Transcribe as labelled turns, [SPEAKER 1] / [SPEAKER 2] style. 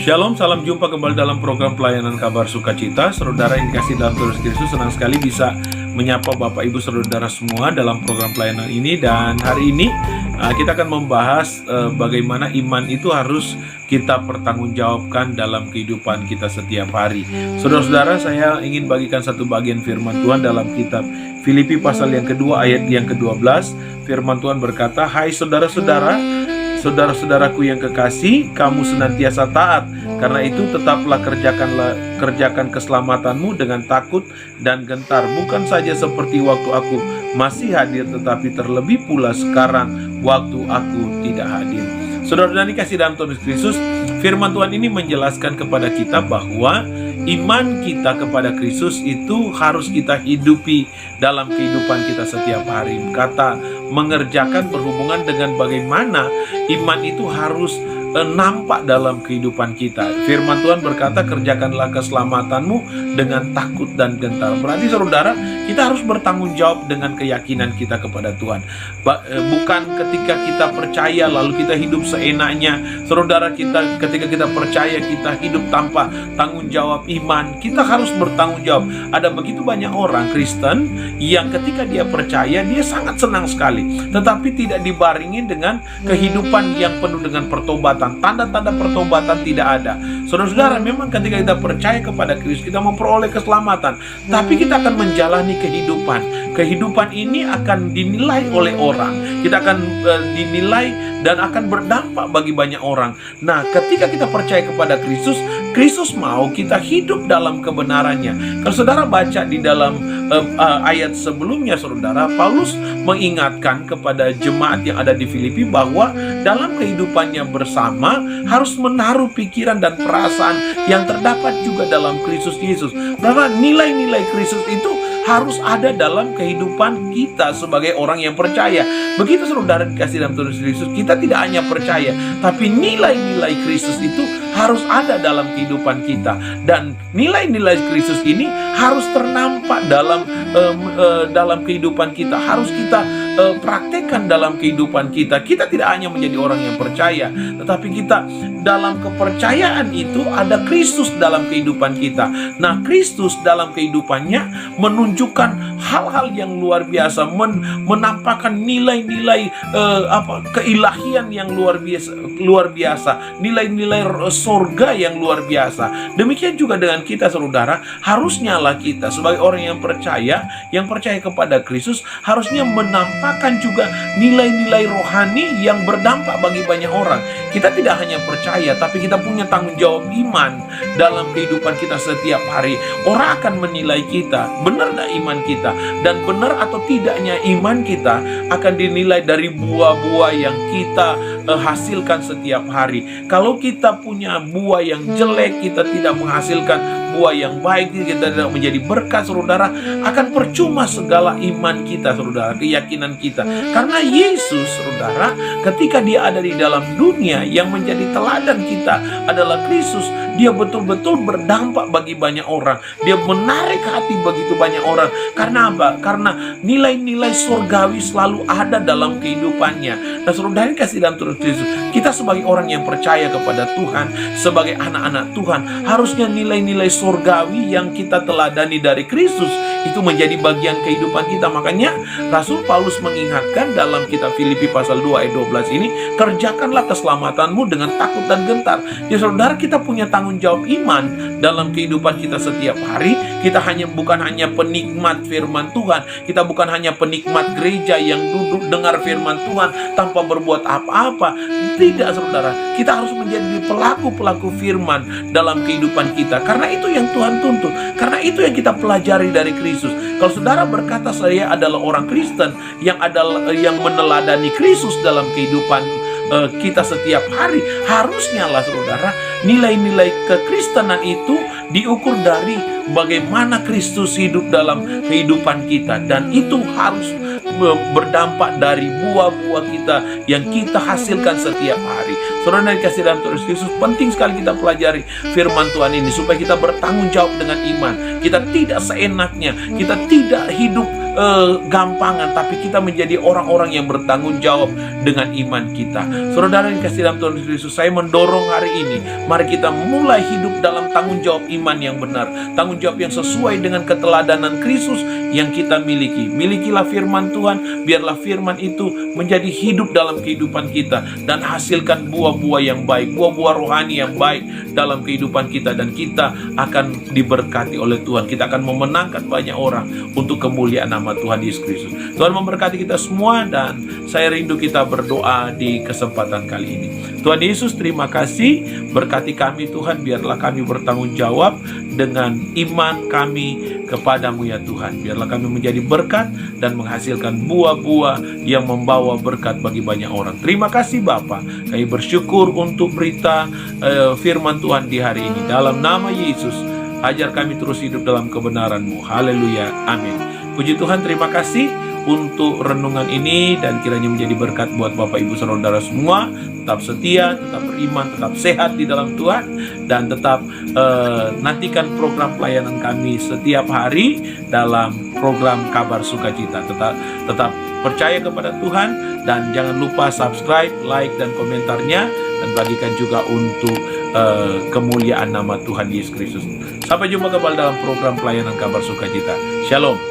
[SPEAKER 1] Shalom, salam jumpa kembali dalam program pelayanan kabar sukacita. Saudara yang dikasih dalam Tuhan Kristus, senang sekali bisa menyapa Bapak Ibu Saudara semua dalam program pelayanan ini. Dan hari ini kita akan membahas bagaimana iman itu harus kita pertanggungjawabkan dalam kehidupan kita setiap hari. Saudara-saudara, saya ingin bagikan satu bagian firman Tuhan dalam kitab Filipi pasal yang kedua ayat yang ke-12. Firman Tuhan berkata, "Hai saudara-saudara, saudara-saudaraku yang kekasih, kamu senantiasa taat. Karena itu tetaplah kerjakan keselamatanmu dengan takut dan gentar. Bukan saja seperti waktu aku masih hadir, tetapi terlebih pula sekarang waktu aku tidak hadir." Saudara dan dikasih dalam Tuhan Kristus, firman Tuhan ini menjelaskan kepada kita bahwa iman kita kepada Kristus itu harus kita hidupi dalam kehidupan kita setiap hari. Kata mengerjakan berhubungan dengan bagaimana iman itu harus nampak dalam kehidupan kita. Firman Tuhan berkata, kerjakanlah keselamatanmu dengan takut dan gentar. Berarti saudara, kita harus bertanggung jawab dengan keyakinan kita kepada Tuhan. Bukan ketika kita percaya lalu kita hidup seenaknya. Saudara, ketika kita percaya kita hidup tanpa tanggung jawab iman. Kita harus bertanggung jawab. Ada begitu banyak orang Kristen yang ketika dia percaya, dia sangat senang sekali, tetapi tidak dibaringin dengan kehidupan yang penuh dengan pertobatan. Tanda-tanda pertobatan tidak ada. Saudara-saudara, memang ketika kita percaya kepada Kristus, kita memperoleh keselamatan, tapi kita akan menjalani kehidupan. Kehidupan ini akan dinilai oleh orang. Kita akan dinilai dan akan berdampak bagi banyak orang. Nah, ketika kita percaya kepada Kristus, Kristus mau kita hidup dalam kebenarannya. Kalau saudara baca di dalam ayat sebelumnya, saudara, Paulus mengingatkan kepada jemaat yang ada di Filipi bahwa dalam kehidupannya bersama harus menaruh pikiran dan perasaan yang terdapat juga dalam Kristus Yesus. Bahwa nilai-nilai Kristus itu harus ada dalam kehidupan kita sebagai orang yang percaya. Begitu saudara dikasih dalam Tuhan Kristus, kita tidak hanya percaya, tapi nilai-nilai Kristus itu harus ada dalam kehidupan kita. Dan nilai-nilai Kristus ini harus ternampak dalam kehidupan kita. Harus kita praktekkan dalam kehidupan kita. Kita tidak hanya menjadi orang yang percaya, tetapi kita dalam kepercayaan itu ada Kristus dalam kehidupan kita. Nah, Kristus dalam kehidupannya menunjukkan hal-hal yang luar biasa, menampakkan nilai-nilai keilahian yang luar biasa, nilai-nilai surga yang luar biasa. Demikian juga dengan kita, saudara. Harusnya lah kita sebagai orang yang percaya kepada Kristus, harusnya menampakkan juga nilai-nilai rohani yang berdampak bagi banyak orang. Kita tidak hanya percaya, tapi kita punya tanggung jawab iman dalam kehidupan kita setiap hari. Orang akan menilai kita, benar tak iman kita, dan benar atau tidaknya iman kita akan dinilai dari buah-buah yang kita hasilkan setiap hari. Kalau kita punya buah yang jelek, kita tidak menghasilkan buah yang baik, kita tidak menjadi berkat, saudara, akan percuma segala iman kita, saudara, keyakinan kita. Karena Yesus, saudara, ketika dia ada di dalam dunia, yang menjadi teladan kita adalah Kristus. Dia betul-betul berdampak bagi banyak orang. Dia menarik hati begitu banyak orang. Karena apa? Karena nilai-nilai surgawi selalu ada dalam kehidupannya. Nah, saudara kasih dalam Tuhan Kristus, kita sebagai orang yang percaya kepada Tuhan, sebagai anak-anak Tuhan, harusnya nilai-nilai surgawi yang kita teladani dari Kristus itu menjadi bagian kehidupan kita. Makanya Rasul Paulus mengingatkan dalam kitab Filipi pasal 2 ayat 12 ini, kerjakanlah keselamatanmu dengan takut dan gentar. Ya saudara, kita punya tanggung jawab iman dalam kehidupan kita setiap hari. Kita bukan hanya penikmat firman Tuhan, kita bukan hanya penikmat gereja yang duduk dengar firman Tuhan tanpa berbuat apa-apa. Tidak, saudara, kita harus menjadi pelaku-pelaku firman dalam kehidupan kita. Karena itu yang Tuhan tuntut, karena itu yang kita pelajari dari Kristus. Kalau saudara berkata saya adalah orang Kristen yang meneladani Kristus dalam kehidupan kita setiap hari, harusnya lah saudara, nilai-nilai kekristenan itu diukur dari bagaimana Kristus hidup dalam kehidupan kita, dan itu harus berdampak dari buah-buah kita yang kita hasilkan setiap hari. Saudara dikasih dalam Tuhan Kristus, penting sekali kita pelajari firman Tuhan ini supaya kita bertanggung jawab dengan iman. Kita tidak seenaknya, kita tidak hidup gampangan, tapi kita menjadi orang-orang yang bertanggung jawab dengan iman kita. Saudara yang kasih dalam Tuhan Yesus Kristus, saya mendorong hari ini, mari kita mulai hidup dalam tanggung jawab iman yang benar, tanggung jawab yang sesuai dengan keteladanan Kristus yang kita miliki. Milikilah firman Tuhan, biarlah firman itu menjadi hidup dalam kehidupan kita dan hasilkan buah-buah yang baik, buah-buah rohani yang baik dalam kehidupan kita, dan kita akan diberkati oleh Tuhan. Kita akan memenangkan banyak orang untuk kemuliaan nama Tuhan Yesus Kristus. Tuhan memberkati kita semua, dan saya rindu kita berdoa di kesempatan kali ini. Tuhan Yesus, terima kasih, berkati kami Tuhan, biarlah kami bertanggung jawab dengan iman kami kepadamu ya Tuhan. Biarlah kami menjadi berkat dan menghasilkan buah-buah yang membawa berkat bagi banyak orang. Terima kasih Bapa, kami bersyukur untuk berita firman Tuhan di hari ini. Dalam nama Yesus, ajar kami terus hidup dalam kebenaran-Mu. Haleluya, amin. Puji Tuhan, terima kasih untuk renungan ini, dan kiranya menjadi berkat buat Bapak Ibu Saudara semua. Tetap setia, tetap beriman, tetap sehat di dalam Tuhan, dan tetap nantikan program pelayanan kami setiap hari dalam program Kabar Sukacita. Tetap percaya kepada Tuhan, dan jangan lupa subscribe, like, dan komentarnya, dan bagikan juga untuk kemuliaan nama Tuhan Yesus Kristus. Sampai jumpa kembali dalam program pelayanan Kabar Sukacita. Shalom.